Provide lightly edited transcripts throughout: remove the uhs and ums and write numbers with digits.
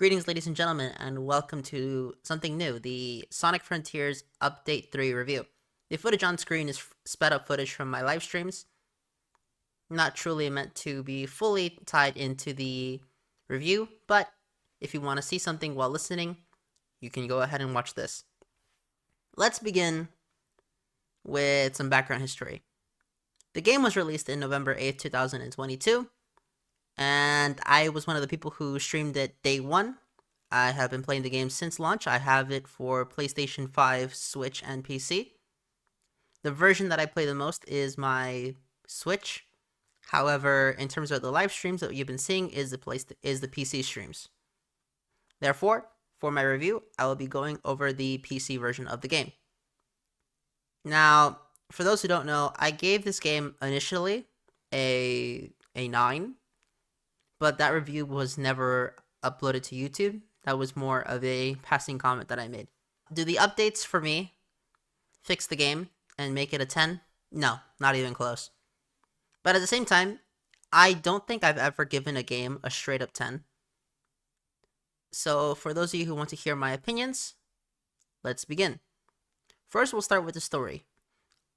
Greetings, ladies and gentlemen, and welcome to something new, the Sonic Frontiers Update 3 review. The footage on screen is sped up footage from my live streams, not truly meant to be fully tied into the review, but if you want to see something while listening, you can go ahead and watch this. Let's begin with some background history. The game was released in November 8th, 2022, and I was one of the people who streamed it day one. I have been playing the game since launch. I have it for PlayStation 5, Switch, and PC. The version that I play the most is my Switch. However, in terms of the live streams that you've been seeing is the PC streams. Therefore, for my review, I will be going over the PC version of the game. Now, for those who don't know, I gave this game initially a 9, but that review was never uploaded to YouTube. That was more of a passing comment that I made. Do the updates for me fix the game and make it a 10? No, not even close. But at the same time, I don't think I've ever given a game a straight up 10. So for those of you who want to hear my opinions, let's begin. First, we'll start with the story.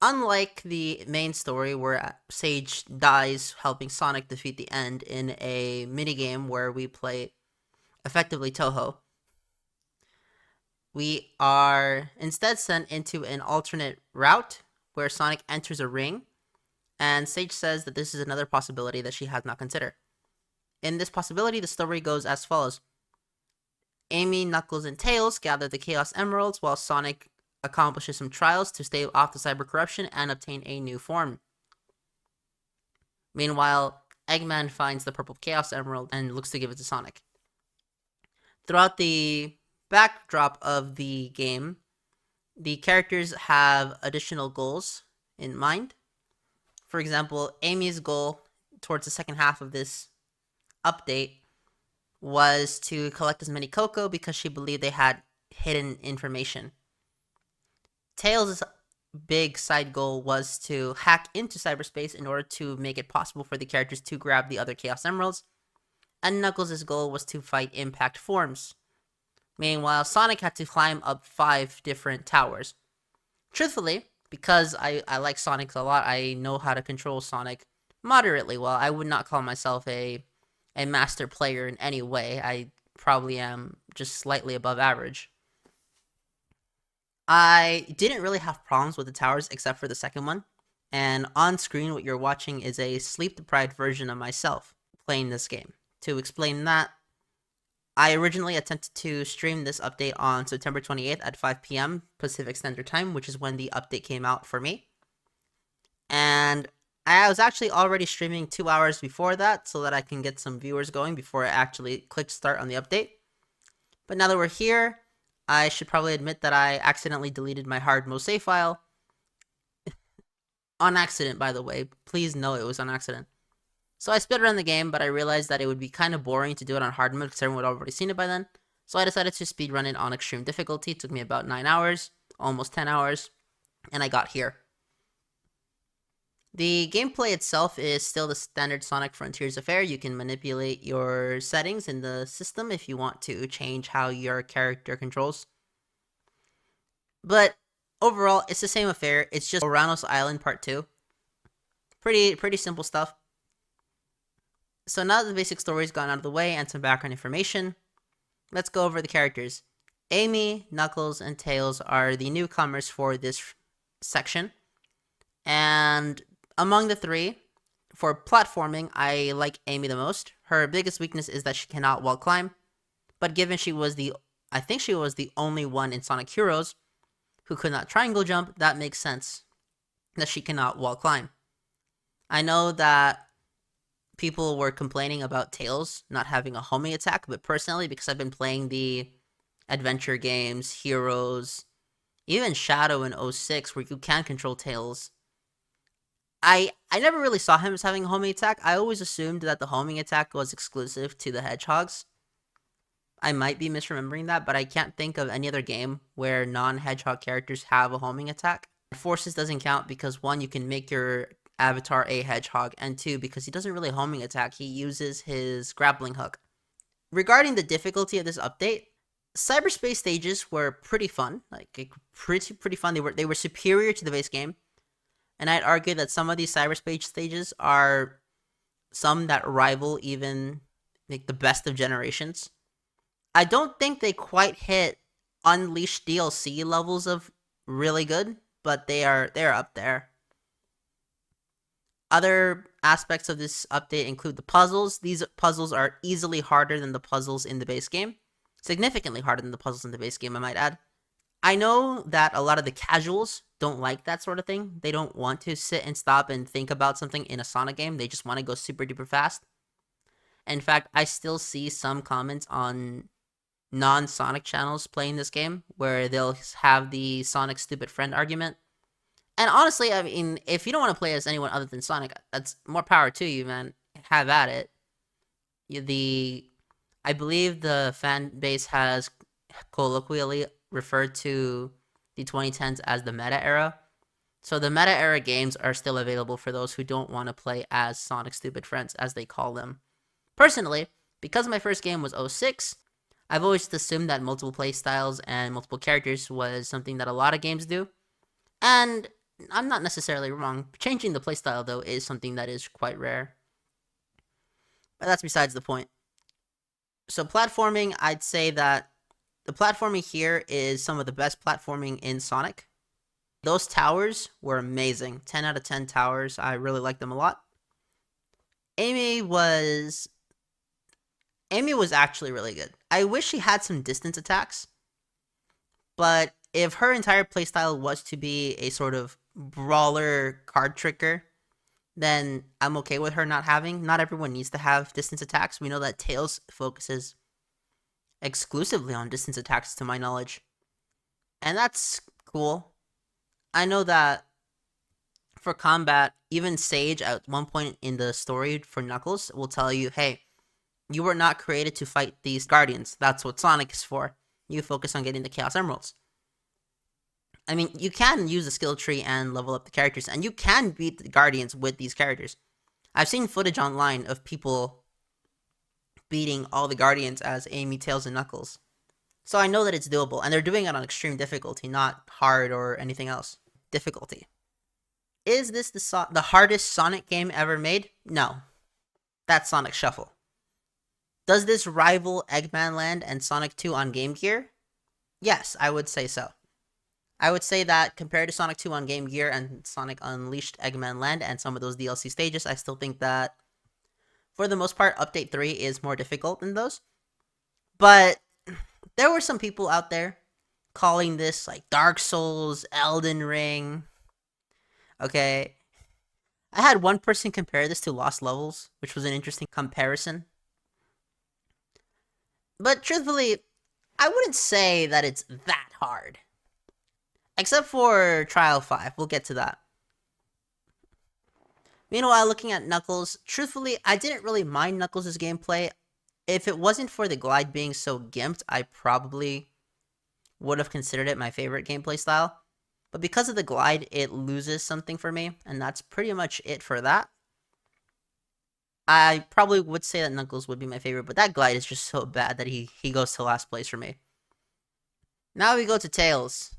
Unlike the main story where Sage dies helping Sonic defeat the end in a minigame where we play effectively Toho, we are instead sent into an alternate route where Sonic enters a ring, and Sage says that this is another possibility that she has not considered. In this possibility, the story goes as follows. Amy, Knuckles, and Tails gather the Chaos Emeralds while Sonic accomplishes some trials to stave off the cyber corruption and obtain a new form. Meanwhile, Eggman finds the purple Chaos Emerald and looks to give it to Sonic. Throughout the backdrop of the game, the characters have additional goals in mind. For example, Amy's goal towards the second half of this update was to collect as many Coco because she believed they had hidden information. Tails' big side goal was to hack into cyberspace in order to make it possible for the characters to grab the other Chaos Emeralds, and Knuckles' goal was to fight impact forms. Meanwhile, Sonic had to climb up 5 different towers. Truthfully, because I like Sonic a lot, I know how to control Sonic moderately well. I would not call myself a master player in any way. I probably am just slightly above average. I didn't really have problems with the towers except for the second one, and on screen what you're watching is a sleep-deprived version of myself playing this game. To explain that, I originally attempted to stream this update on September 28th at 5 p.m. Pacific Standard Time, which is when the update came out for me. And I was actually already streaming 2 hours before that so that I can get some viewers going before I actually clicked start on the update. But now that we're here, I should probably admit that I accidentally deleted my hard mode save file. On accident, by the way. Please know it was on accident. So I speedrun the game, but I realized that it would be kind of boring to do it on hard mode because everyone would have already seen it by then. So I decided to speedrun it on extreme difficulty. It took me about 9 hours, almost 10 hours, and I got here. The gameplay itself is still the standard Sonic Frontiers affair. You can manipulate your settings in the system if you want to change how your character controls. But overall, it's the same affair. It's just Oranos Island Part 2. Pretty simple stuff. So now that the basic story's gone out of the way and some background information, let's go over the characters. Amy, Knuckles, and Tails are the newcomers for this section. And among the three, for platforming, I like Amy the most. Her biggest weakness is that she cannot wall climb. But given I think she was the only one in Sonic Heroes who could not triangle jump, that makes sense that she cannot wall climb. I know that people were complaining about Tails not having a homing attack, but personally, because I've been playing the adventure games, Heroes, even Shadow in 06, where you can control Tails, I never really saw him as having a homing attack. I always assumed that the homing attack was exclusive to the Hedgehogs. I might be misremembering that, but I can't think of any other game where non-Hedgehog characters have a homing attack. Forces doesn't count because 1, you can make your avatar a hedgehog, and 2, because he doesn't really homing attack, he uses his grappling hook. Regarding the difficulty of this update, cyberspace stages were pretty fun. Like pretty fun. They were superior to the base game, and I'd argue that some of these cyberspace stages are some that rival even like the best of generations. I don't think they quite hit Unleashed DLC levels of really good, but they're up there. Other aspects of this update include the puzzles. These puzzles are easily harder than the puzzles in the base game. Significantly harder than the puzzles in the base game, I might add. I know that a lot of the casuals don't like that sort of thing. They don't want to sit and stop and think about something in a Sonic game. They just want to go super duper fast. In fact, I still see some comments on non-Sonic channels playing this game where they'll have the Sonic stupid friend argument. And honestly, I mean, if you don't want to play as anyone other than Sonic, that's more power to you, man. Have at it. I believe the fan base has colloquially referred to the 2010s as the meta era. So the meta era games are still available for those who don't want to play as Sonic stupid friends, as they call them. Personally, because my first game was 06, I've always assumed that multiple play styles and multiple characters was something that a lot of games do. And I'm not necessarily wrong. Changing the playstyle, though, is something that is quite rare. But that's besides the point. So platforming, I'd say that the platforming here is some of the best platforming in Sonic. Those towers were amazing. 10 out of 10 towers. I really liked them a lot. Amy was actually really good. I wish she had some distance attacks. But if her entire playstyle was to be a sort of brawler card tricker, then I'm okay with her not having. Not everyone needs to have distance attacks. We know that Tails focuses exclusively on distance attacks, to my knowledge. And that's cool. I know that for combat, even Sage at one point in the story for Knuckles will tell you, hey, you were not created to fight these Guardians. That's what Sonic is for. You focus on getting the Chaos Emeralds. I mean, you can use the skill tree and level up the characters, and you can beat the Guardians with these characters. I've seen footage online of people beating all the Guardians as Amy, Tails, and Knuckles. So I know that it's doable, and they're doing it on extreme difficulty, not hard or anything else. Difficulty. Is this the hardest Sonic game ever made? No. That's Sonic Shuffle. Does this rival Eggman Land and Sonic 2 on Game Gear? Yes, I would say so. I would say that compared to Sonic 2 on Game Gear and Sonic Unleashed Eggman Land and some of those DLC stages, I still think that, for the most part, Update 3 is more difficult than those. But there were some people out there calling this, like, Dark Souls, Elden Ring. Okay. I had one person compare this to Lost Levels, which was an interesting comparison. But truthfully, I wouldn't say that it's that hard. Except for Trial 5. We'll get to that. Meanwhile, looking at Knuckles, truthfully, I didn't really mind Knuckles' gameplay. If it wasn't for the glide being so gimped, I probably would have considered it my favorite gameplay style. But because of the glide, it loses something for me, and that's pretty much it for that. I probably would say that Knuckles would be my favorite, but that glide is just so bad that he goes to last place for me. Now we go to Tails.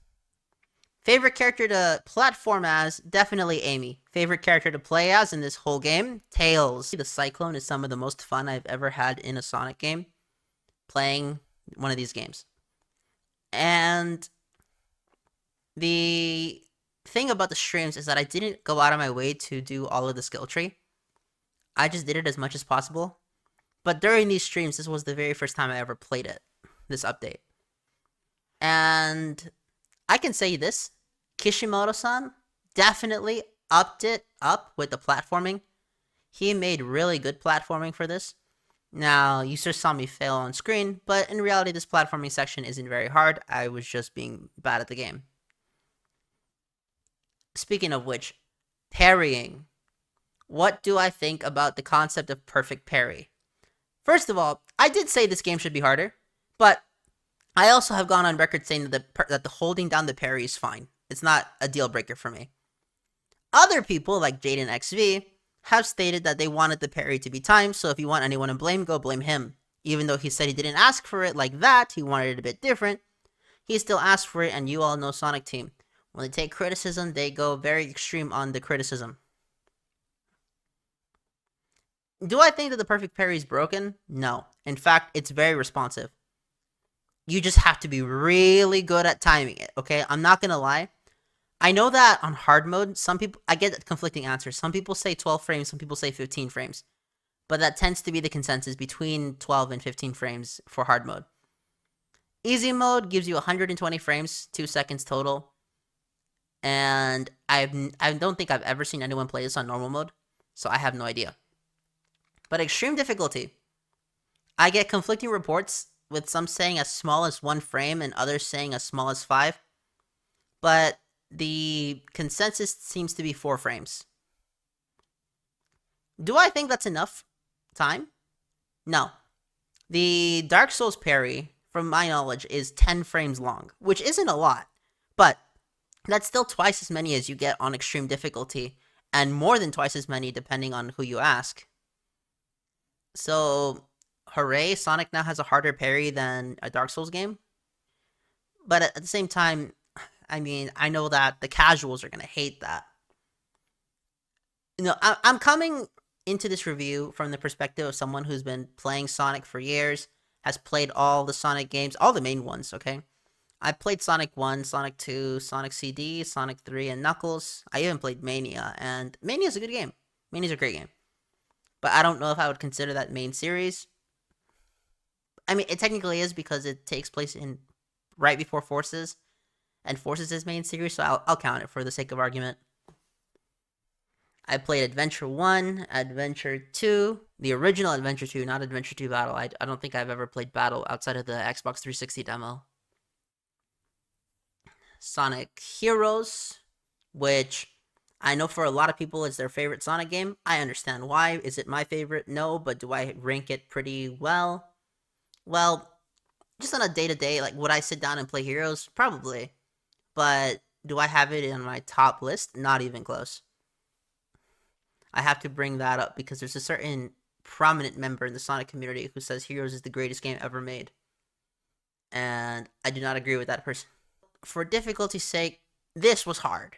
Favorite character to platform as? Definitely Amy. Favorite character to play as in this whole game? Tails. The Cyclone is some of the most fun I've ever had in a Sonic game, playing one of these games. And the thing about the streams is that I didn't go out of my way to do all of the skill tree. I just did it as much as possible. But during these streams, this was the very first time I ever played it, this update. And I can say this, Kishimoto-san definitely upped it up with the platforming. He made really good platforming for this. Now, you just saw me fail on screen, but in reality, this platforming section isn't very hard. I was just being bad at the game. Speaking of which, parrying. What do I think about the concept of perfect parry? First of all, I did say this game should be harder, but I also have gone on record saying that the holding down the parry is fine. It's not a deal breaker for me. Other people, like JadenXV, have stated that they wanted the parry to be timed, so if you want anyone to blame, go blame him. Even though he said he didn't ask for it like that, he wanted it a bit different, he still asked for it, and you all know Sonic Team. When they take criticism, they go very extreme on the criticism. Do I think that the perfect parry is broken? No. In fact, it's very responsive. You just have to be really good at timing it, okay? I'm not gonna lie. I know that on hard mode, some people, I get conflicting answers. Some people say 12 frames, some people say 15 frames. But that tends to be the consensus between 12 and 15 frames for hard mode. Easy mode gives you 120 frames, 2 seconds total. And I don't think I've ever seen anyone play this on normal mode, so I have no idea. But extreme difficulty, I get conflicting reports, with some saying as small as 1 frame and others saying as small as 5. But the consensus seems to be 4 frames. Do I think that's enough time? No. The Dark Souls parry, from my knowledge, is 10 frames long, which isn't a lot, but that's still twice as many as you get on extreme difficulty, and more than twice as many depending on who you ask. So, hooray, Sonic now has a harder parry than a Dark Souls game. But at the same time, I mean, I know that the casuals are going to hate that. You know, I'm coming into this review from the perspective of someone who's been playing Sonic for years, has played all the Sonic games, all the main ones, okay? I played Sonic 1, Sonic 2, Sonic CD, Sonic 3, and Knuckles. I even played Mania, and Mania's a good game. Mania's a great game. But I don't know if I would consider that main series. I mean, it technically is because it takes place in right before Forces, and Forces is main series, so I'll count it for the sake of argument. I played Adventure 1, Adventure 2, the original Adventure 2, not Adventure 2 Battle. I don't think I've ever played Battle outside of the Xbox 360 demo. Sonic Heroes, which I know for a lot of people is their favorite Sonic game. I understand why. Is it my favorite? No, but do I rank it pretty well? Well, just on a day-to-day, like, would I sit down and play Heroes? Probably. But do I have it in my top list? Not even close. I have to bring that up because there's a certain prominent member in the Sonic community who says Heroes is the greatest game ever made. And I do not agree with that person. For difficulty's sake, this was hard.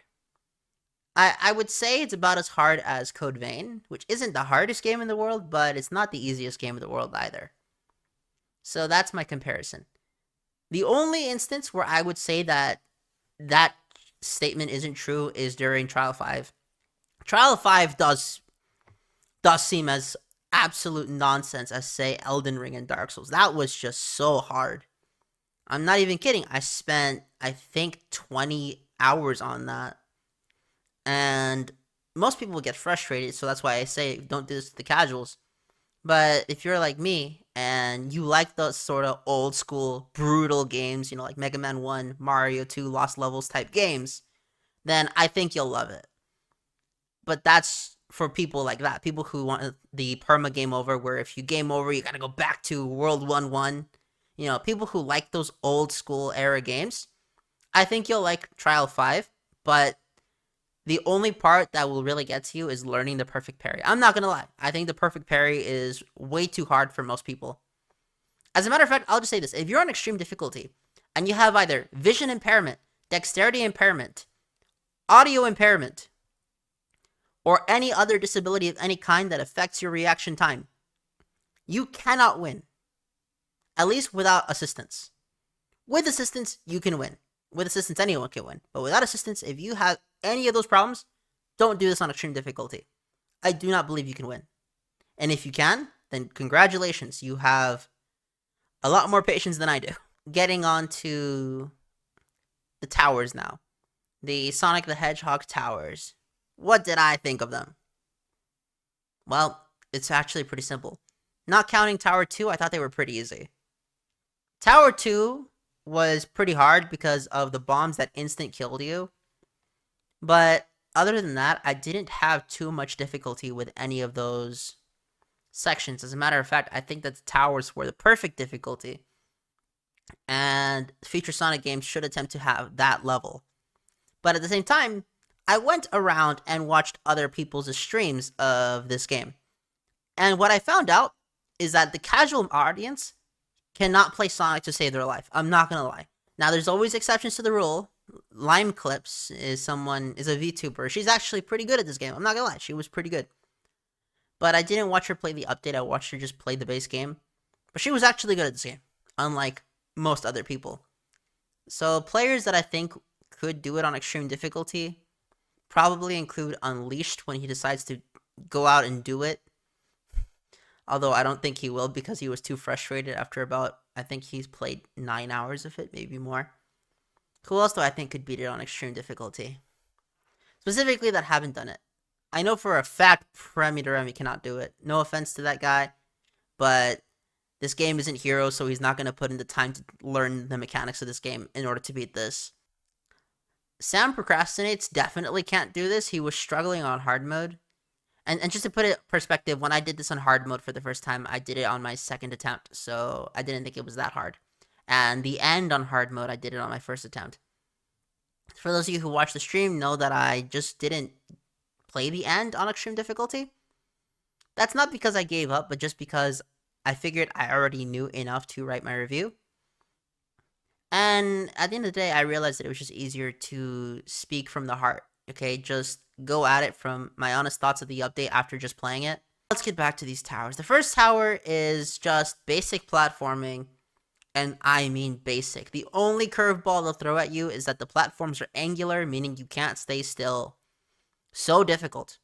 I would say it's about as hard as Code Vein, which isn't the hardest game in the world, but it's not the easiest game in the world either. So that's my comparison. The only instance where I would say that that statement isn't true is during Trial 5. Trial 5 does seem as absolute nonsense as, say, Elden Ring and Dark Souls. That was just so hard. I'm not even kidding. I spent, I think, 20 hours on that. And most people get frustrated, so that's why I say don't do this to the casuals. But if you're like me, and you like those sort of old school, brutal games, you know, like Mega Man 1, Mario 2, Lost Levels type games, then I think you'll love it. But that's for people like that. People who want the perma game over, where if you game over, you gotta go back to World 1-1. You know, people who like those old school era games, I think you'll like Trial 5, but the only part that will really get to you is learning the perfect parry. I'm not gonna lie. I think the perfect parry is way too hard for most people. As a matter of fact, I'll just say this. If you're on extreme difficulty, and you have either vision impairment, dexterity impairment, audio impairment, or any other disability of any kind that affects your reaction time, you cannot win. At least without assistance. With assistance, you can win. With assistance, anyone can win. But without assistance, if you have any of those problems, don't do this on extreme difficulty. I do not believe you can win. And if you can, then congratulations. You have a lot more patience than I do. Getting on to the towers now. The Sonic the Hedgehog towers. What did I think of them? Well, it's actually pretty simple. Not counting Tower 2, I thought they were pretty easy. Tower 2 was pretty hard because of the bombs that instant killed you. But other than that, I didn't have too much difficulty with any of those sections. As a matter of fact, I think that the towers were the perfect difficulty. And future Sonic games should attempt to have that level. But at the same time, I went around and watched other people's streams of this game. And what I found out is that the casual audience cannot play Sonic to save their life. I'm not gonna lie. Now, there's always exceptions to the rule. Lime Clips is a VTuber. She's actually pretty good at this game. I'm not gonna lie, she was pretty good. But I didn't watch her play the update. I watched her just play the base game. But she was actually good at this game, unlike most other people. So players that I think could do it on extreme difficulty probably include Unleashed when he decides to go out and do it. Although I don't think he will because he was too frustrated after about, I think he's played 9 hours of it, maybe more. Who else do I think could beat it on extreme difficulty? Specifically that haven't done it. I know for a fact Premi Doremi cannot do it. No offense to that guy, but this game isn't Hero, so he's not going to put in the time to learn the mechanics of this game in order to beat this. Sam Procrastinates definitely can't do this. He was struggling on hard mode. And just to put it in perspective, when I did this on hard mode for the first time, I did it on my second attempt, so I didn't think it was that hard. And the end on hard mode, I did it on my first attempt. For those of you who watch the stream, know that I just didn't play the end on extreme difficulty. That's not because I gave up, but just because I figured I already knew enough to write my review. And at the end of the day, I realized that it was just easier to speak from the heart. Okay, just go at it from my honest thoughts of the update after just playing it. Let's get back to these towers. The first tower is just basic platforming, and I mean basic. The only curveball they'll throw at you is that the platforms are angular, meaning you can't stay still. So difficult.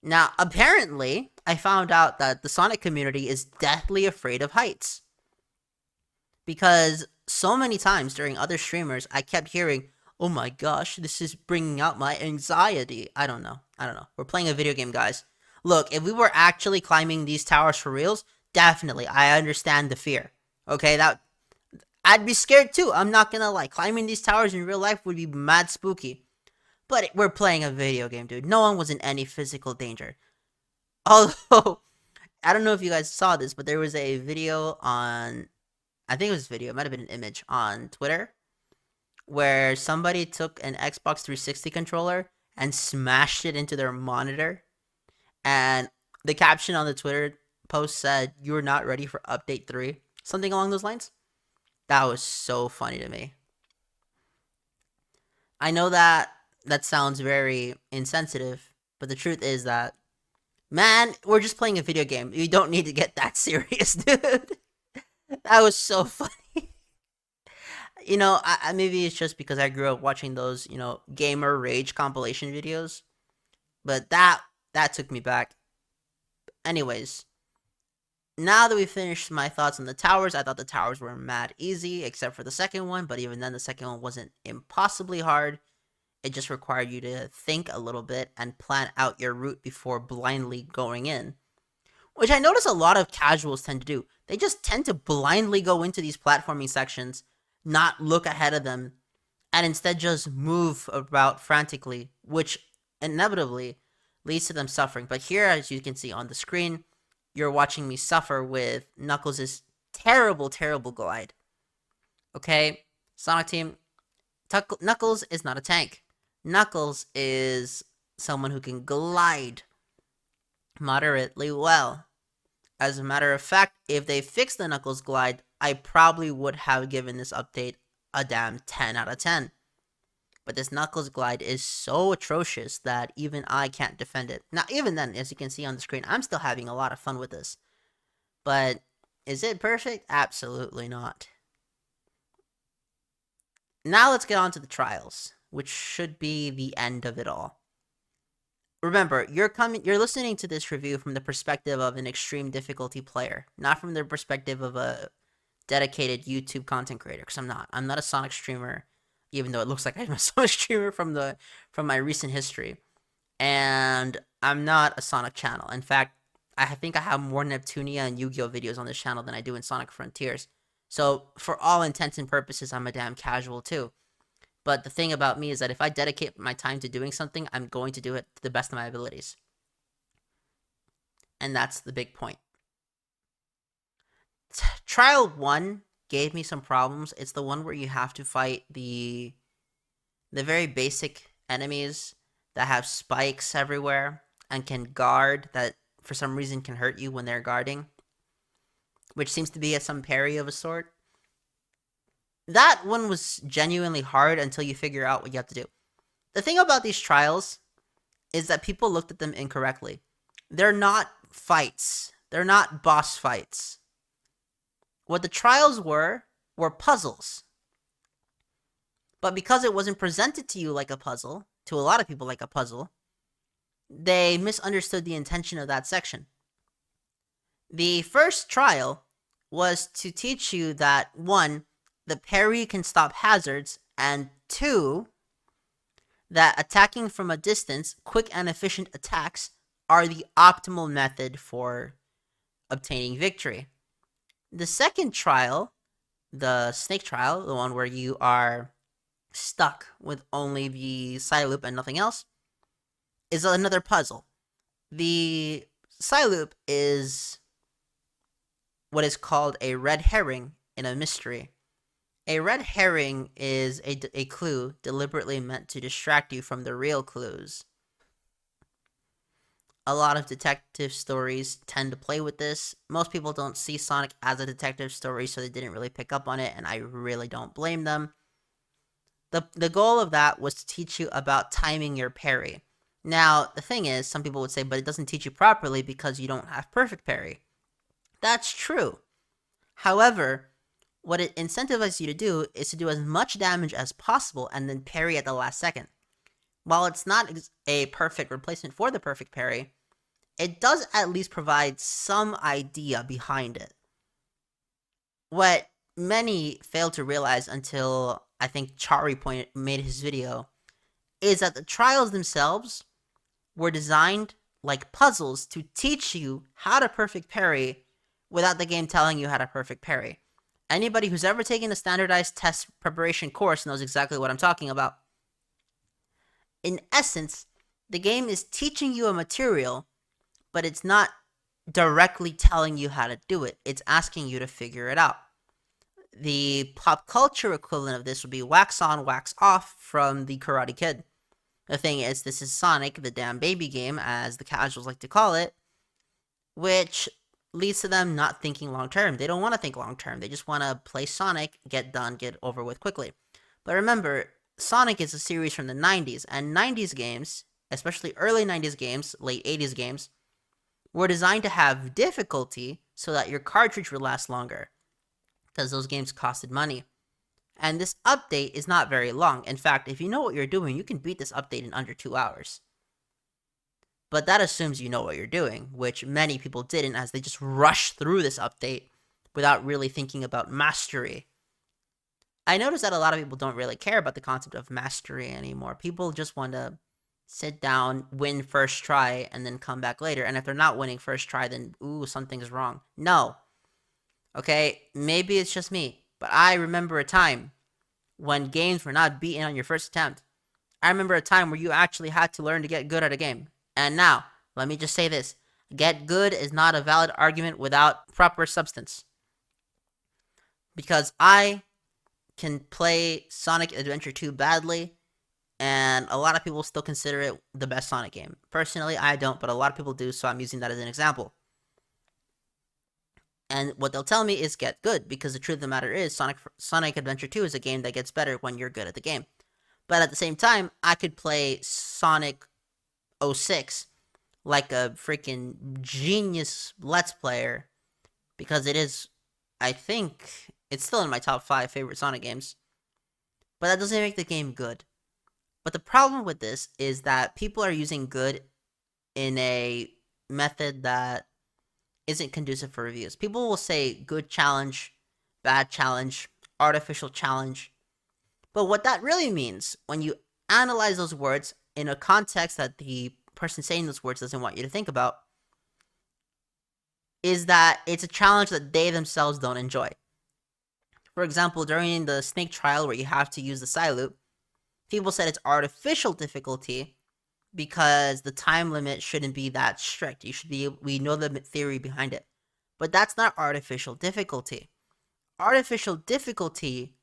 Now, apparently, I found out that the Sonic community is deathly afraid of heights. Because so many times during other streamers, I kept hearing, oh my gosh, this is bringing out my anxiety. I don't know. We're playing a video game, guys. Look, if we were actually climbing these towers for reals, definitely, I understand the fear. Okay, I'd be scared too. I'm not gonna lie. Climbing these towers in real life would be mad spooky. But we're playing a video game, dude. No one was in any physical danger. Although, I don't know if you guys saw this, but there was a video on, I think it was a video, it might have been an image on Twitter, where somebody took an Xbox 360 controller and smashed it into their monitor. And the caption on the Twitter post said, "You're not ready for update 3." Something along those lines. That was so funny to me. I know that sounds very insensitive, but the truth is that, man, we're just playing a video game. You don't need to get that serious, dude. That was so funny. Maybe it's just because I grew up watching those, gamer rage compilation videos. But that took me back. Anyways, now that we finished my thoughts on the towers, I thought the towers were mad easy, except for the second one. But even then, the second one wasn't impossibly hard. It just required you to think a little bit and plan out your route before blindly going in. Which I notice a lot of casuals tend to do. They just tend to blindly go into these platforming sections, not look ahead of them, and instead just move about frantically, which inevitably leads to them suffering. But here, as you can see on the screen, you're watching me suffer with Knuckles' terrible, terrible glide. Okay, Sonic Team, Knuckles is not a tank. Knuckles is someone who can glide moderately well. As a matter of fact, if they fixed the Knuckles glide, I probably would have given this update a damn 10 out of 10. But this Knuckles glide is so atrocious that even I can't defend it. Now, even then, as you can see on the screen, I'm still having a lot of fun with this. But is it perfect? Absolutely not. Now let's get on to the trials, which should be the end of it all. Remember, you're listening to this review from the perspective of an extreme difficulty player, not from the perspective of a dedicated YouTube content creator, because I'm not. I'm not a Sonic streamer, even though it looks like I'm a Sonic streamer from my recent history. And I'm not a Sonic channel. In fact, I think I have more Neptunia and Yu-Gi-Oh videos on this channel than I do in Sonic Frontiers. So, for all intents and purposes, I'm a damn casual too. But the thing about me is that if I dedicate my time to doing something, I'm going to do it to the best of my abilities. And that's the big point. Trial 1 gave me some problems. It's the one where you have to fight the very basic enemies that have spikes everywhere and can guard, that for some reason can hurt you when they're guarding. which seems to be some parry of a sort. That one was genuinely hard until you figure out what you have to do. The thing about these trials is that people looked at them incorrectly. They're not fights. They're not boss fights. What the trials were puzzles. But because it wasn't presented to you like a puzzle, to a lot of people like a puzzle, they misunderstood the intention of that section. The first trial was to teach you that, one, the parry can stop hazards, and two, that attacking from a distance, quick and efficient attacks, are the optimal method for obtaining victory. The second trial, the snake trial, the one where you are stuck with only the side loop and nothing else, is another puzzle. The side loop is what is called a red herring in a mystery. A red herring is a clue deliberately meant to distract you from the real clues. A lot of detective stories tend to play with this. Most people don't see Sonic as a detective story, so they didn't really pick up on it, and I really don't blame them. The goal of that was to teach you about timing your parry. Now, the thing is, some people would say, but it doesn't teach you properly because you don't have perfect parry. That's true. However, what it incentivizes you to do is to do as much damage as possible and then parry at the last second. While it's not a perfect replacement for the perfect parry, it does at least provide some idea behind it. What many fail to realize until I think Chari made his video is that the trials themselves were designed like puzzles to teach you how to perfect parry without the game telling you how to perfect parry. Anybody who's ever taken a standardized test preparation course knows exactly what I'm talking about. In essence, the game is teaching you a material, but it's not directly telling you how to do it. It's asking you to figure it out. The pop culture equivalent of this would be wax on, wax off from the Karate Kid. The thing is, this is Sonic, the damn baby game, as the casuals like to call it, which leads to them not thinking long term. They don't want to think long term. They just want to play Sonic, get done, get over with quickly. But remember, Sonic is a series from the 90s, and 90s games, especially early 90s games, late 80s games, were designed to have difficulty so that your cartridge would last longer, because those games costed money. And this update is not very long. In fact, if you know what you're doing, you can beat this update in under 2 hours. But that assumes you know what you're doing, which many people didn't, as they just rushed through this update without really thinking about mastery. I noticed that a lot of people don't really care about the concept of mastery anymore. People just want to sit down, win first try, and then come back later. And if they're not winning first try, then, ooh, something's wrong. No. Okay, maybe it's just me, but I remember a time when games were not beaten on your first attempt. I remember a time where you actually had to learn to get good at a game. And now, let me just say this. Get good is not a valid argument without proper substance. Because I can play Sonic Adventure 2 badly, and a lot of people still consider it the best Sonic game. Personally, I don't, but a lot of people do, so I'm using that as an example. And what they'll tell me is get good, because the truth of the matter is Sonic Adventure 2 is a game that gets better when you're good at the game. But at the same time, I could play Sonic 06 like a freaking genius Let's Player, because it is, I think, it's still in my top 5 favorite Sonic games. But that doesn't make the game good. But the problem with this is that people are using good in a method that isn't conducive for reviews. People will say good challenge, bad challenge, artificial challenge. But what that really means, when you analyze those words in a context that the person saying those words doesn't want you to think about, is that it's a challenge that they themselves don't enjoy. For example, during the snake trial where you have to use the side loop, people said it's artificial difficulty because the time limit shouldn't be that strict. We know the theory behind it. But that's not artificial difficulty. Artificial difficulty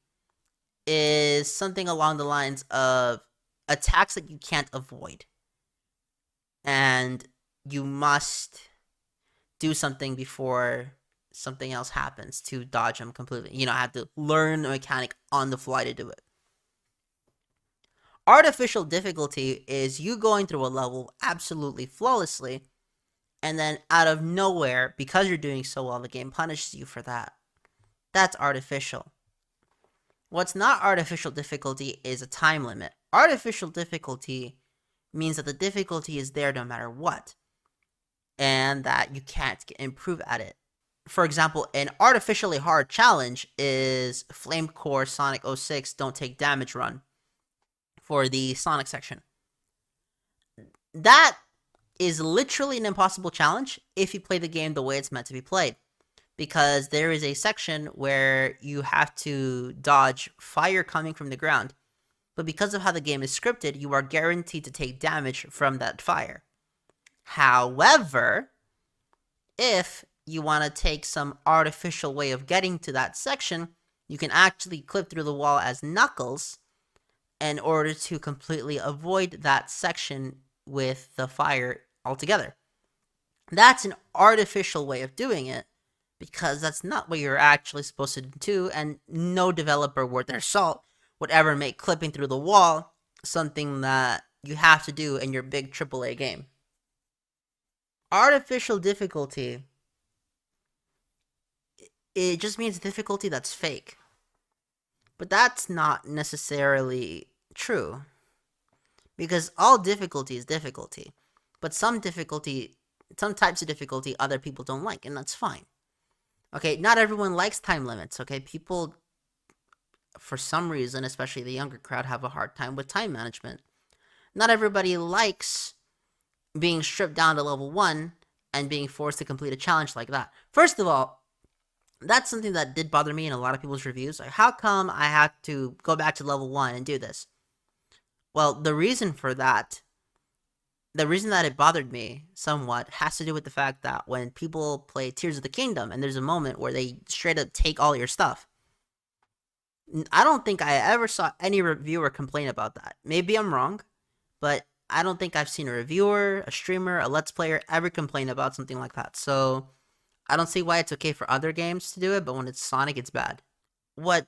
is something along the lines of attacks that you can't avoid. And you must do something before something else happens to dodge them completely. You know, I have to learn the mechanic on the fly to do it. Artificial difficulty is you going through a level absolutely flawlessly, and then out of nowhere, because you're doing so well, the game punishes you for that. That's artificial. What's not artificial difficulty is a time limit. Artificial difficulty means that the difficulty is there no matter what, and that you can't improve at it. For example, an artificially hard challenge is Flame Core Sonic 06 Don't Take Damage Run for the Sonic section. That is literally an impossible challenge if you play the game the way it's meant to be played, because there is a section where you have to dodge fire coming from the ground, but because of how the game is scripted, you are guaranteed to take damage from that fire. However, if you want to take some artificial way of getting to that section, you can actually clip through the wall as Knuckles in order to completely avoid that section with the fire altogether. That's an artificial way of doing it, because that's not what you're actually supposed to do, and no developer worth their salt would ever make clipping through the wall something that you have to do in your big AAA game. Artificial difficulty, it just means difficulty that's fake. But that's not necessarily true, because all difficulty is difficulty. But some types of difficulty other people don't like, and that's fine. Okay, not everyone likes time limits, okay? People, for some reason, especially the younger crowd, have a hard time with time management. Not everybody likes being stripped down to level 1 and being forced to complete a challenge like that. First of all, that's something that did bother me in a lot of people's reviews. Like, how come I had to go back to level 1 and do this? Well, the reason that it bothered me somewhat has to do with the fact that when people play Tears of the Kingdom and there's a moment where they straight up take all your stuff, I don't think I ever saw any reviewer complain about that. Maybe I'm wrong, but I don't think I've seen a reviewer, a streamer, a Let's Player ever complain about something like that. So I don't see why it's okay for other games to do it, but when it's Sonic, it's bad. What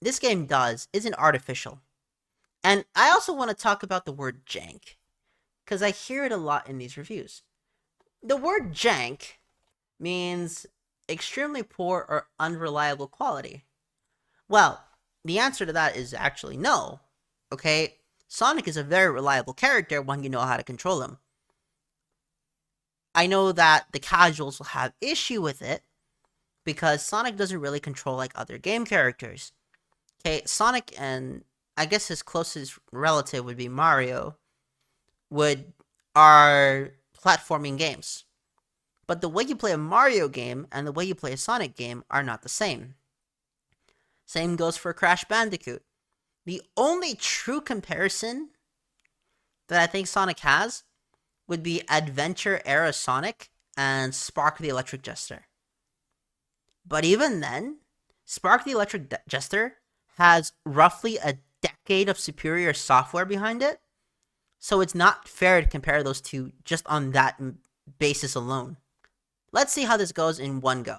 this game does isn't artificial. And I also want to talk about the word jank, because I hear it a lot in these reviews. The word jank means extremely poor or unreliable quality. Well, the answer to that is actually no, okay? Sonic is a very reliable character when you know how to control him. I know that the casuals will have issue with it, because Sonic doesn't really control like other game characters. Okay, Sonic and I guess his closest relative would be Mario, are platforming games. But the way you play a Mario game and the way you play a Sonic game are not the same. Same goes for Crash Bandicoot. The only true comparison that I think Sonic has would be Adventure Era Sonic and Spark the Electric Jester. But even then, Spark the Electric Jester has roughly a decade of superior software behind it, so it's not fair to compare those two just on that basis alone. Let's see how this goes in one go.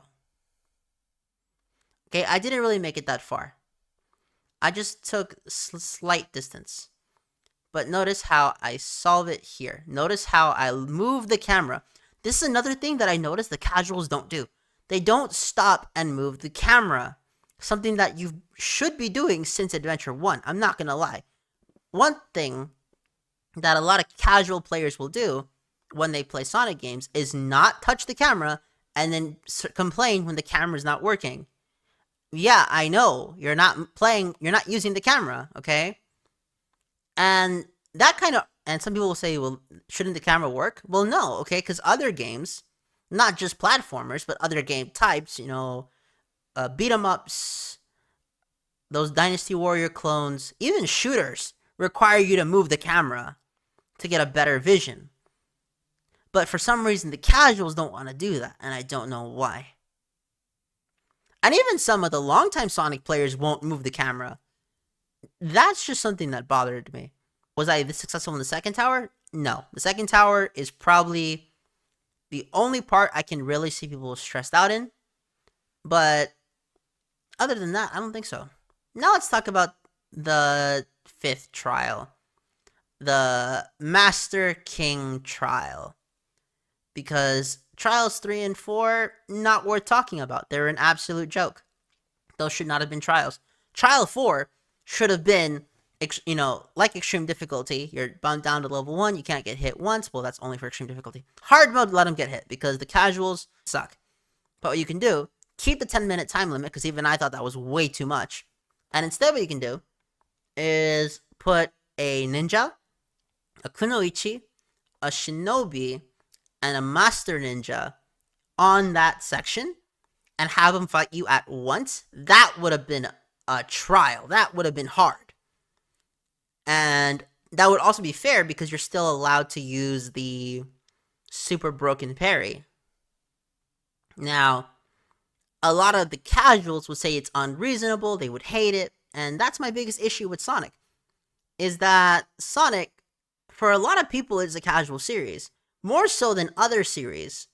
Okay, I didn't really make it that far. I just took slight distance. But notice how I solve it here. Notice how I move the camera. This is another thing that I noticed the casuals don't do. They don't stop and move the camera. Something that you should be doing since Adventure 1. I'm not gonna lie. One thing that a lot of casual players will do when they play Sonic games is not touch the camera and then complain when the camera's not working. Yeah, I know, you're not using the camera, okay? And some people will say, well, shouldn't the camera work? Well, no, okay, because other games, not just platformers, but other game types, beat 'em ups, those Dynasty Warrior clones, even shooters require you to move the camera to get a better vision. But for some reason, the casuals don't want to do that, and I don't know why. And even some of the longtime Sonic players won't move the camera. That's just something that bothered me. Was I this successful in the second tower? No. The second tower is probably the only part I can really see people stressed out in. But other than that, I don't think so. Now let's talk about the fifth trial, the Master King trial. Because trials 3 and 4, not worth talking about. They're an absolute joke. Those should not have been trials. Trial 4 should have been, like extreme difficulty. You're bumped down to level 1, you can't get hit once. Well, that's only for extreme difficulty. Hard mode, let them get hit, because the casuals suck. But what you can do, keep the 10-minute time limit, because even I thought that was way too much. And instead what you can do is put a ninja, a kunoichi, a shinobi, and a master ninja on that section and have them fight you at once. That would have been a trial. That would have been hard. And that would also be fair because you're still allowed to use the super broken parry. Now, a lot of the casuals would say it's unreasonable, they would hate it, and that's my biggest issue with Sonic, is that Sonic, for a lot of people, is a casual series. More so than other series.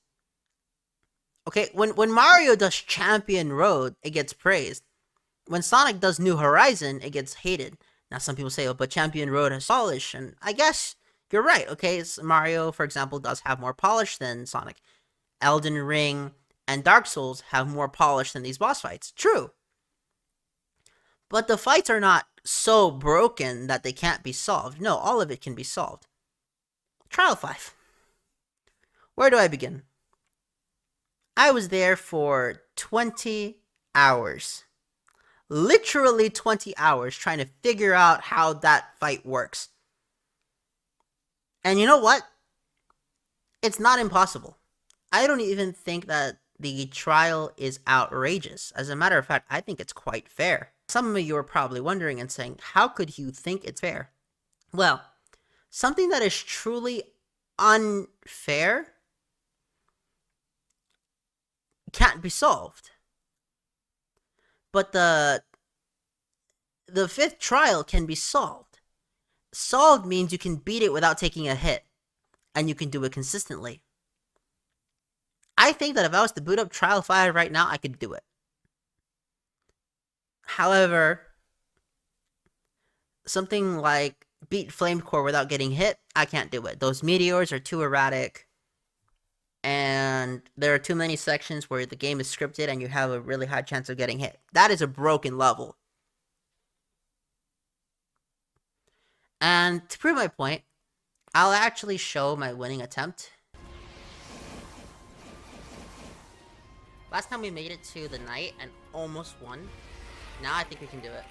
Okay, when Mario does Champion Road, it gets praised. When Sonic does New Horizon, it gets hated. Now, some people say, oh, but Champion Road has polish, and I guess you're right, okay? Mario, for example, does have more polish than Sonic. Elden Ring and Dark Souls have more polish than these boss fights. True. But the fights are not so broken that they can't be solved. No, all of it can be solved. Trial 5. Where do I begin? I was there for 20 hours. Literally 20 hours trying to figure out how that fight works. And you know what? It's not impossible. I don't even think that the trial is outrageous. As a matter of fact, I think it's quite fair. Some of you are probably wondering and saying, how could you think it's fair? Well, something that is truly unfair can't be solved. But the fifth trial can be solved. Solved means you can beat it without taking a hit, and you can do it consistently. I think that if I was to boot up Trial 5 right now, I could do it. However, something like beat Flamed Core without getting hit, I can't do it. Those meteors are too erratic, and there are too many sections where the game is scripted and you have a really high chance of getting hit. That is a broken level. And to prove my point, I'll actually show my winning attempt. Last time we made it to the night and almost won. Now I think we can do it.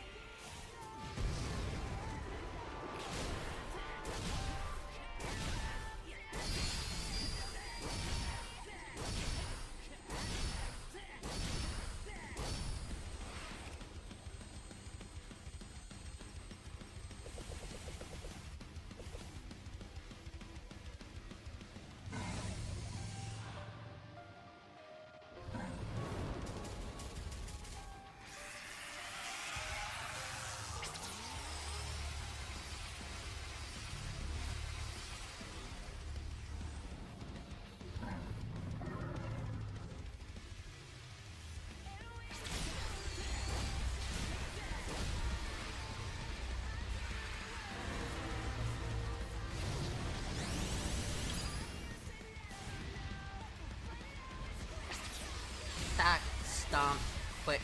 Attack, stomp, quick.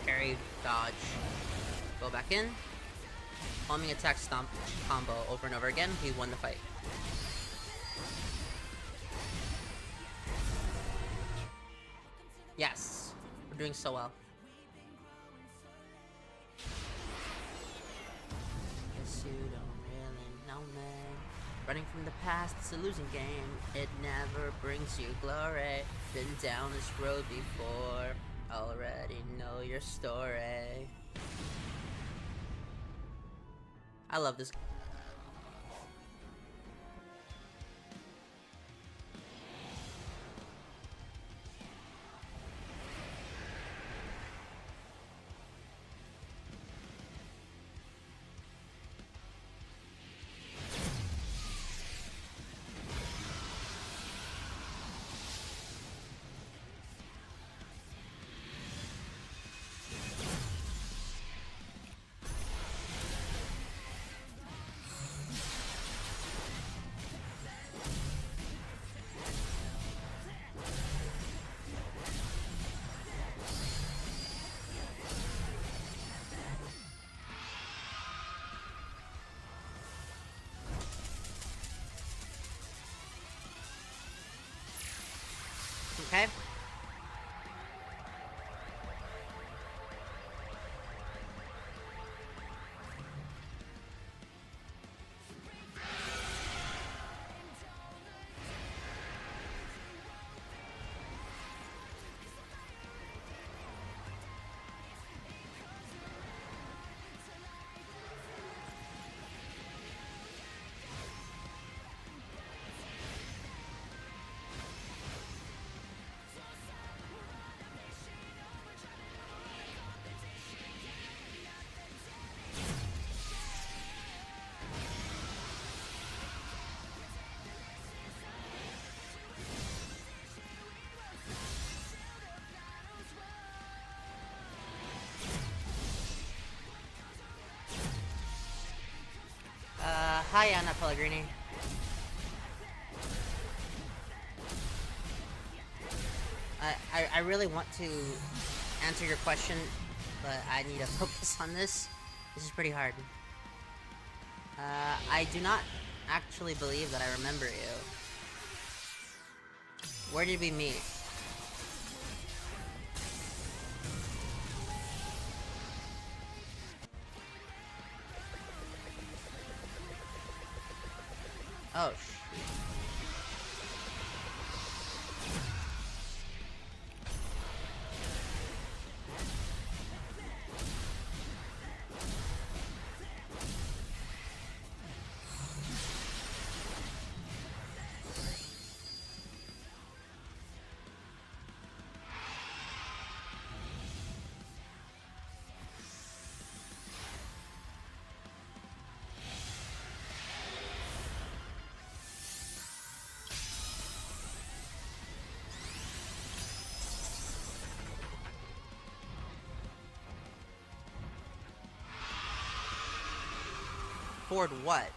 Parry, dodge. Go back in. Homing attack, stomp, combo over and over again. We won the fight. Yes. We're doing so well. Guess you don't really know me. Running from the past, it's a losing game. It never brings you glory. Been down this road before. Already know your story. I love this. Okay? Hi, Anna Pellegrini. I really want to answer your question, but I need to focus on this. This is pretty hard. I do not actually believe that I remember you. Where did we meet? Oh, Ford what?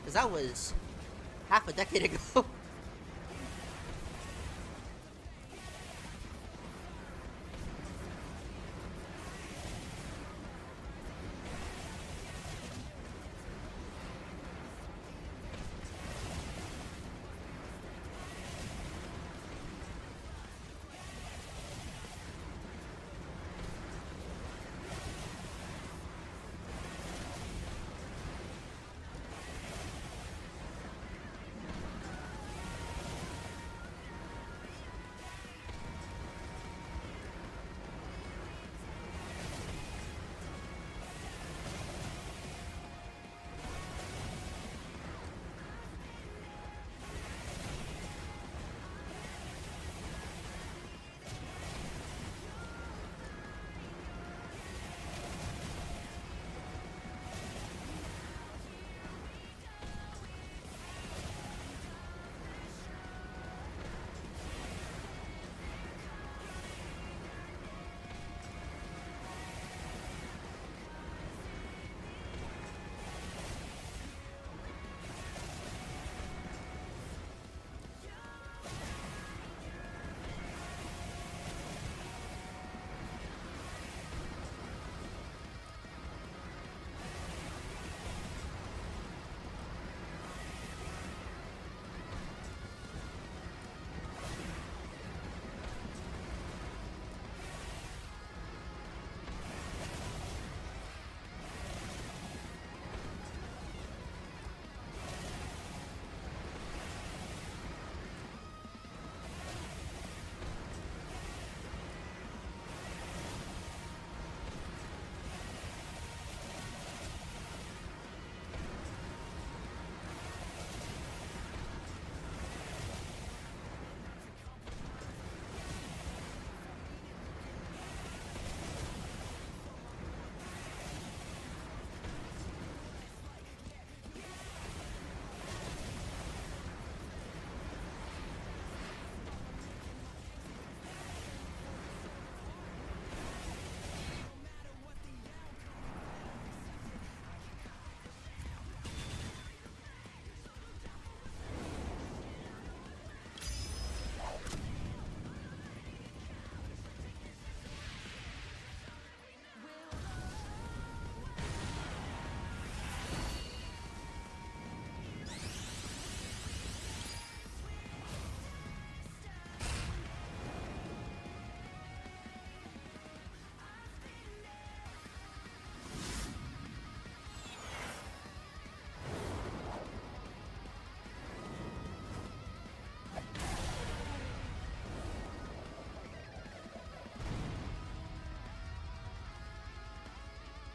Because that was half a decade ago.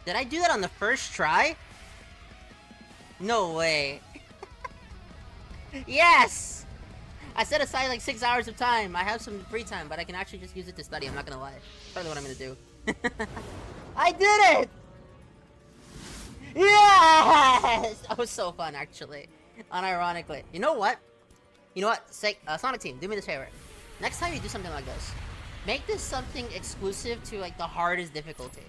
Did I do that on the first try? No way. Yes! I set aside like 6 hours of time. I have some free time, but I can actually just use it to study. I'm not gonna lie. That's probably what I'm gonna do. I did it! Yes! That was so fun, actually. Unironically. You know what? Sonic Team, do me this favor. Next time you do something like this, make this something exclusive to like the hardest difficulty.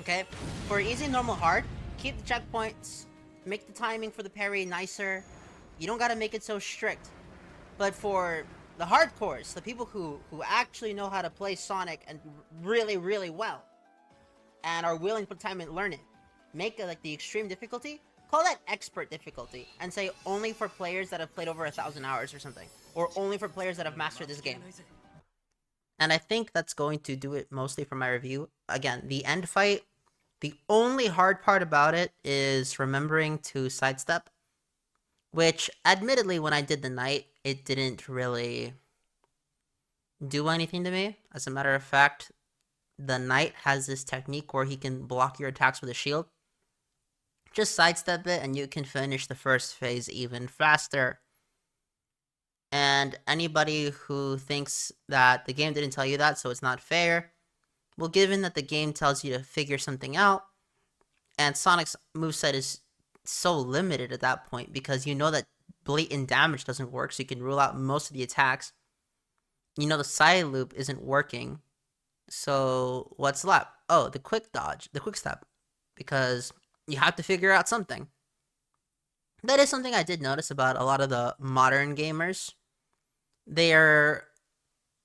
Okay? For easy, normal, hard, keep the checkpoints, make the timing for the parry nicer. You don't gotta make it so strict. But for the hardcores, the people who actually know how to play Sonic and really, really well, and are willing to put time and learn it, make it like the extreme difficulty, call that expert difficulty, and say only for players that have played over 1,000 hours or something, or only for players that have mastered this game. And I think that's going to do it mostly for my review. Again, the end fight, the only hard part about it is remembering to sidestep, which admittedly when I did the Knight, it didn't really do anything to me. As a matter of fact, the Knight has this technique where he can block your attacks with a shield. Just sidestep it and you can finish the first phase even faster. And anybody who thinks that the game didn't tell you that, so it's not fair, well, given that the game tells you to figure something out, and Sonic's moveset is so limited at that point because you know that blatant damage doesn't work, so you can rule out most of the attacks. You know the side loop isn't working, so what's left? Oh, the quick dodge, the quick step, because you have to figure out something. That is something I did notice about a lot of the modern gamers. Their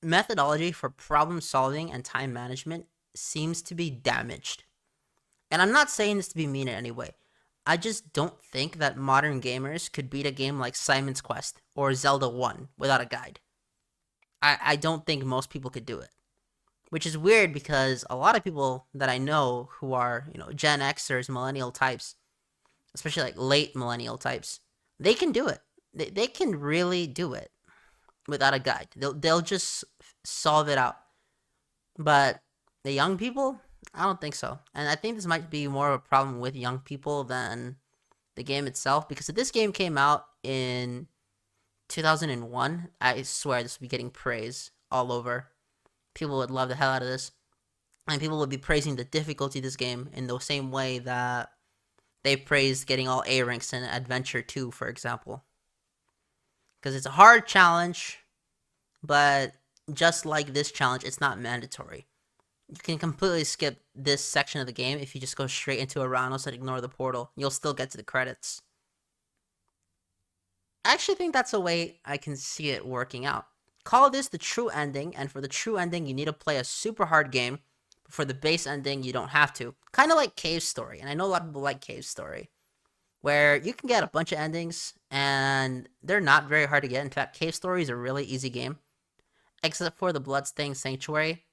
methodology for problem solving and time management seems to be damaged. And I'm not saying this to be mean in any way. I just don't think that modern gamers could beat a game like Simon's Quest or Zelda 1 without a guide. I don't think most people could do it. Which is weird because a lot of people that I know who are, Gen Xers, millennial types, especially like late millennial types, they can do it. They can really do it without a guide. They'll just solve it out. But the young people, I don't think so. And I think this might be more of a problem with young people than the game itself, because if this game came out in 2001, I swear this would be getting praise all over. People would love the hell out of this. And people would be praising the difficulty of this game in the same way that they praised getting all A ranks in Adventure 2, for example. Because it's a hard challenge, but just like this challenge, it's not mandatory. You can completely skip this section of the game if you just go straight into Aranos and ignore the portal. You'll still get to the credits. I actually think that's a way I can see it working out. Call this the true ending, and for the true ending, you need to play a super hard game. But for the base ending, you don't have to. Kind of like Cave Story, and I know a lot of people like Cave Story, where you can get a bunch of endings, and they're not very hard to get. In fact, Cave Story is a really easy game, except for the Bloodstained Sanctuary,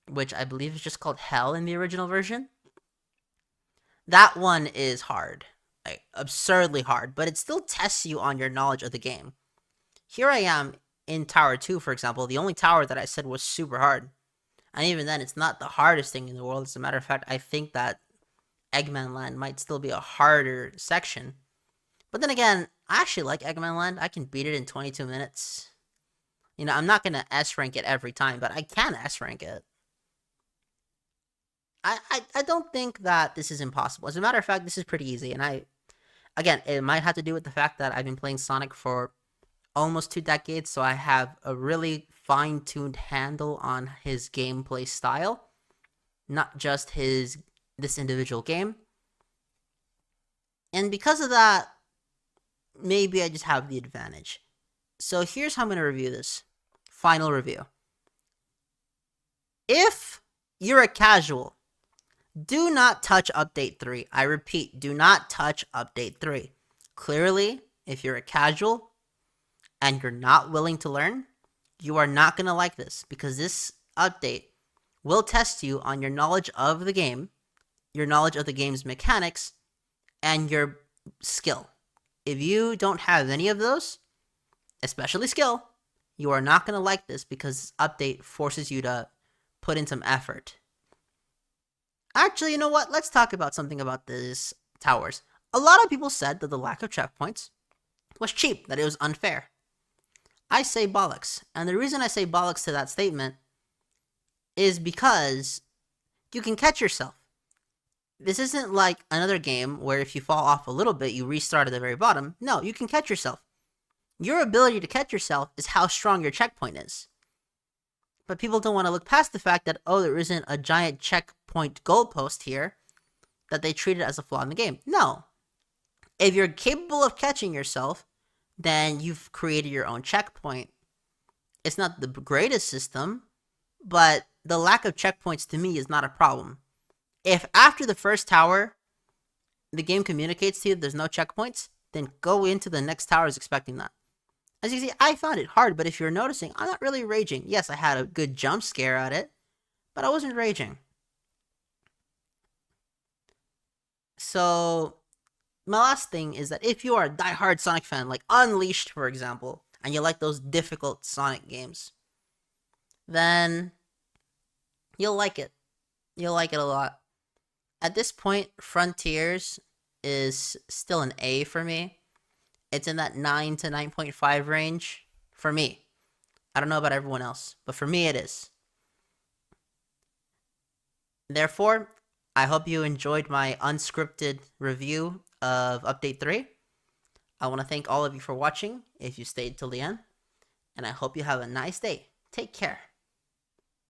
which I believe is just called Hell in the original version. That one is hard. Like, absurdly hard, but it still tests you on your knowledge of the game. Here I am in Tower 2, for example, the only tower that I said was super hard. And even then, it's not the hardest thing in the world. As a matter of fact, I think that Eggman Land might still be a harder section. But then again, I actually like Eggman Land. I can beat it in 22 minutes. I'm not going to S-rank it every time, but I can S-rank it. I don't think that this is impossible. As a matter of fact, this is pretty easy. And again, it might have to do with the fact that I've been playing Sonic for almost 2 decades, so I have a really fine-tuned handle on his gameplay style, not just this individual game. And because of that, maybe I just have the advantage. So here's how I'm going to review this. Final review. If you're a casual, do not touch Update 3. I repeat, do not touch Update 3. Clearly, if you're a casual and you're not willing to learn, you are not going to like this, because this update will test you on your knowledge of the game, your knowledge of the game's mechanics, and your skill. If you don't have any of those, especially skill, you are not going to like this, because this update forces you to put in some effort. Actually, you know what? Let's talk about something about these towers. A lot of people said that the lack of checkpoints was cheap, that it was unfair. I say bollocks. And the reason I say bollocks to that statement is because you can catch yourself. This isn't like another game where if you fall off a little bit, you restart at the very bottom. No, you can catch yourself. Your ability to catch yourself is how strong your checkpoint is. But people don't want to look past the fact that, there isn't a giant checkpoint goalpost here that they treated as a flaw in the game. No. If you're capable of catching yourself, then you've created your own checkpoint. It's not the greatest system, but the lack of checkpoints to me is not a problem. If after the first tower, the game communicates to you there's no checkpoints, then go into the next towers expecting that. As you see, I found it hard, but if you're noticing, I'm not really raging. Yes, I had a good jump scare at it, but I wasn't raging. So, my last thing is that if you are a diehard Sonic fan, like Unleashed, for example, and you like those difficult Sonic games, then you'll like it. You'll like it a lot. At this point, Frontiers is still an A for me. It's in that 9 to 9.5 range for me. I don't know about everyone else, but for me it is. Therefore, I hope you enjoyed my unscripted review of Update 3. I want to thank all of you for watching, if you stayed till the end, and I hope you have a nice day. Take care.